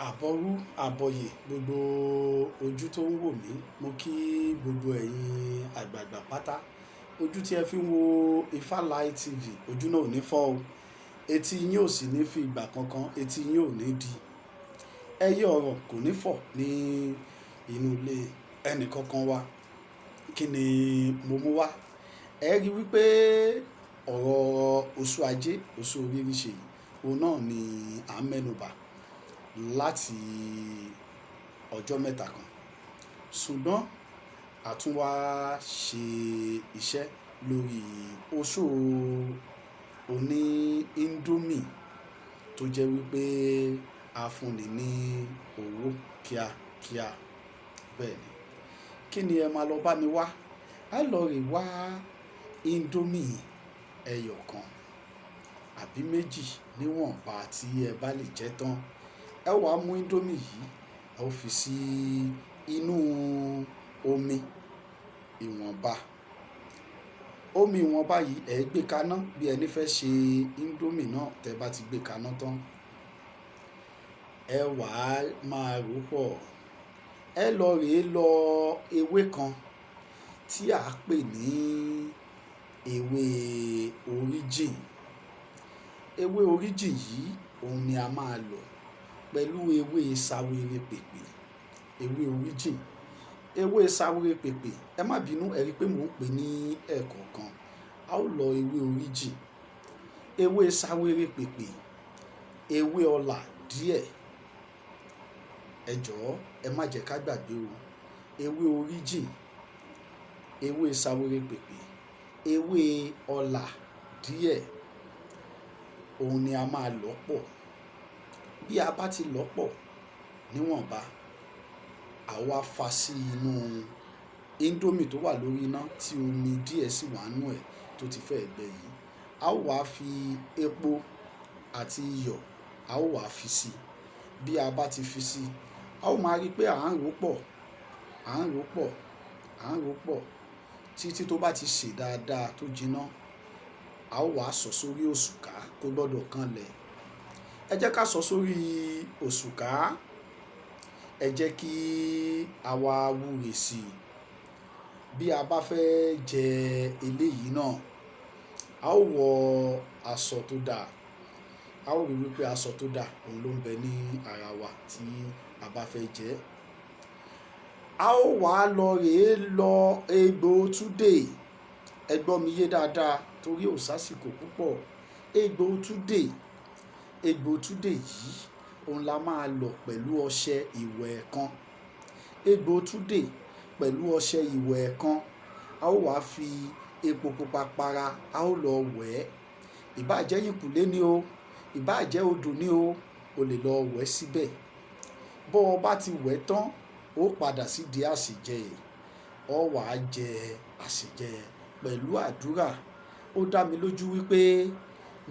Àbọ̀rú àbọ̀yè gbogbo ojú tó ń wò mí, mo kí gbogbo ẹ̀yin àgbààgbà pátá. Ojú tí ẹ fi ń wo Ifáláì TV, ojú náà ò ní fọ́ o. Etí yín ò sì ní fi ìgbà kankan, etí yín ò ní di. Ẹyẹ ọ̀rọ̀ kò ní fọ̀ ní inú ilé ẹnì kankan wa. Kí ni mo mú wá? Ẹ rí wípé ọ̀rọ̀ oṣù ajé, oṣù oríire òun náà ni à ń mẹ́nubà láti ọjọ́ mẹ́ta kan. Ṣùgbọ́n a tún wá ṣe iṣẹ́ lórí oṣó oní indomie tó jẹ́ wípé a fúnni ní owó kíákíá. Bẹ́ẹ̀ ni. Kí ni ẹ máa lọ bá mi wá? A lọ rè wá indomie ẹyọ kan àbí méjì níwọ̀nba tí ẹ bá lè jẹ tán. Ẹ wá mú indomie yìí, ẹ ó fi sí inú omi ìwọ̀nba. Omi ìwọ̀nba yìí ẹ gbé kaná bí ẹni fẹ́ ṣe indomie náà. Tẹ bá ti gbé kaná tán, ẹ wá máa rò pọ̀. Ẹ lọ rè lọ ewé kan tí a pè ní ewé origin. Ewé origin yìí òun ni a máa lò pẹ̀lú ewé sawere pèpè. Ewé origin, ewé sawere pèpè. Ẹ má bínú, ẹ rí pé mò ń pè ní ẹ̀ẹ̀kọ̀kan. A ó lọ ewé origin, ewé sawere pèpè, ewé ọlá díẹ̀. Ẹ jọ̀ọ́ ẹ má jẹ́ ká gbàgbé o. Ewé origin, ewé sawere pèpè, ewé ọlá díẹ̀. Òun ni a máa lọ̀ pọ̀. Bí a bá ti lọ̀ pọ̀ níwọ̀nba, a wá fa sí inú indomie tó wà lórí iná tí omi díẹ̀ sì wà nínú ẹ̀ tó ti fẹ́ gbẹ yìí. A ó wá fi epo àti iyọ̀, a ó wá fi sí. Bí a bá ti fi sí, a ó máa rí pé à ń rò pọ̀, à ń rò pọ̀, à ń rò pọ̀ títí tó bá ti sè dáadáa tó jiná. A ó wá sọ̀ sórí òṣùká, kó gbọdọ̀ kanlẹ̀. Ẹ jẹ́ ká sọ̀ sórí òṣùká. Ẹ jẹ́ kí a wá wúre sí i. Bí a bá fẹ́ jẹ eléyìí náà, a ó wọ aṣọ tó dáa. A ó rí wípé aṣọ tó dáa òun ló ń bẹ ní ara wa tí a bá fẹ́ jẹ. A ó wá lọ rè lọ egbò túdè. Ẹ gbọ́ mi yé dáadáa torí ò sásìkò púpọ̀. Egbò túdè, egbò túdè yìí òun la máa lọ̀ pẹ̀lú ọṣẹ ìwẹ̀ kan. Egbò túdè pẹ̀lú ọṣẹ ìwẹ̀ kan. A ó wá fi epo pupa para, a ó lọ wẹ̀. Ìbá jẹ́ ẹ̀yìnkùlé ni o, ìbá jẹ́ odò ni o, o lè lọ wẹ̀ síbẹ̀. Bó o bá ti wẹ̀ tán, ó padà sí di àsèjẹ. Ó wá jẹ àsèjẹ pẹ̀lú àdúrà. Ó dá mi lójú wípé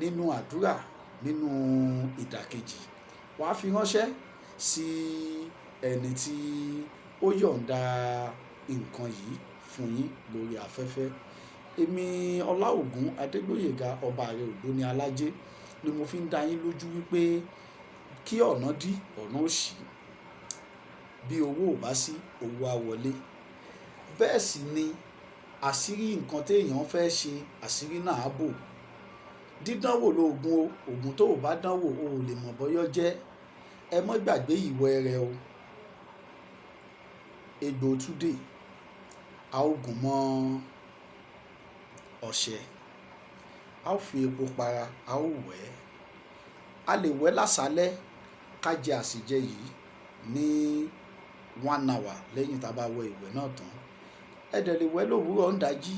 nínú àdúrà, nínú ìdàkejì, wàá fi ránṣẹ́ sí ẹni tí ó yọ̀ǹda nǹkan yìí fún yín lórí afẹ́fẹ́. Èmi Ọláògùn Adégbóyèga ọba àrẹ ògbóni alájẹ ni mo fi ń dá yín lójú wípé kí ọ̀nà dí, ọ̀nà ó ṣí. Bí owó ò bá sí, owó á wọlé. Bẹ́ẹ̀ sì ni àṣírí nǹkan tí èèyàn fẹ́ ṣe, àṣírí náà á bò. Dídánwò lóògùn o, ògùn tó ò bá dánwò o ò lè mọ̀ bọ́yọ́ jẹ́. Ẹ má gbàgbé ìwẹ̀ rẹ o. Egbò túdè, a ó gùn mọ́ ọṣẹ. A ó fi epo para, a ó wẹ̀. A lè wẹ̀ lásàálẹ̀ ká jẹ àsèjẹ yìí ní 1 hour lẹ́yìn tá a bá wẹ̀ ìwẹ̀ náà tán. Ẹ dẹ̀ lè wẹ̀ lówùúrọ̀ ń dájí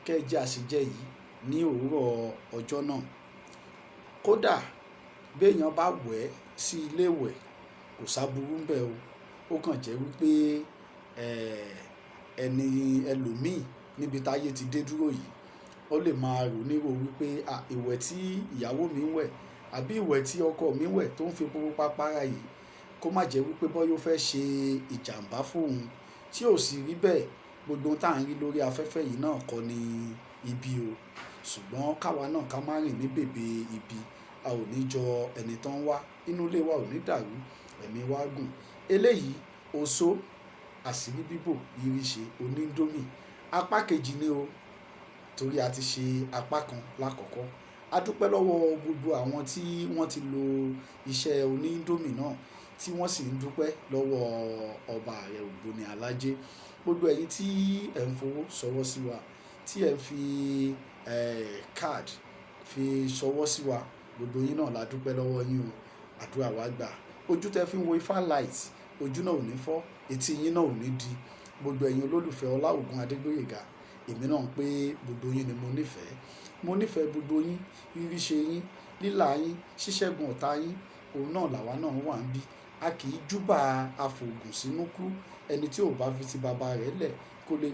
kẹ́ ẹ jẹ àsèjẹ yìí ní òwúrọ̀ ọjọ́ náà. Kódà bí èèyàn bá wẹ̀ sí ilé ìwẹ̀, kò sábúrú ń bẹ o. Ó kàn jẹ́ wípé ẹni ẹlòmíì níbi táyé ti dé dúró yìí, ó lè máa rò níwò wípé ìwẹ̀ tí ìyàwó mi ń wẹ̀ àbí ìwẹ̀ tí ọkọ mi ń wẹ̀ tó ń fi epo pupa para yìí, kó má jẹ́ wípé bọ́yọ́ fẹ́ ṣe ìjàmbá fún òun. Tí ò sì rí bẹ́ẹ̀, gbogbo tá à ń rí lórí afẹ́fẹ́ yìí náà kọ́ ni ibi o. Ṣùgbọ́n káwa náà ká má rìn ní bèbè ibi. A ò ní jọ ẹni tó ń wá. Inú ilé wa ò ní dàrú. ẹ̀mí wa gùn. Eléyìí oṣó àṣírí bíbò ìrìṣe oníndómì apá kejì ni o, torí a ti ṣe apá kan lákọ̀ọ́kọ́. A dúpẹ́ lọ́wọ́ gbogbo àwọn tí wọ́n ti lo iṣẹ́ oníndómì náà tí wọ́n sì ń dúpẹ́ lọ́wọ́ ọba ààrẹ ògbóni alájẹ. Gbogbo ẹ̀yin tí ẹ̀ ń fowó ṣọwọ́ sí wa, tí ẹ̀ ń fi card fi ṣọwọ́ sí wa, gbogbo yín náà la dúpẹ́ lọ́wọ́ yín o. Àdúrà wa gbà. Ojú tẹ́ fi ń wo Ifá light, ojú náà ò ní fọ́, etí yín náà ò ní di. Gbogbo ẹ̀yin olólùfẹ́ Ọlá Ògún Adégbóyèga, èmi náà ń pé gbogbo yín ni mo nífẹ̀ẹ́. Mo nífẹ̀ẹ́ gbogbo yín, ríríṣe yín, lílà yín, ṣíṣẹ́gun ọ̀tá yín, òun náà làwa náà wà ń bí. A kì í júbà afògùn sínú kú, ẹni tí ò bá fi ti baba rẹ̀ lẹ̀ kò lè rí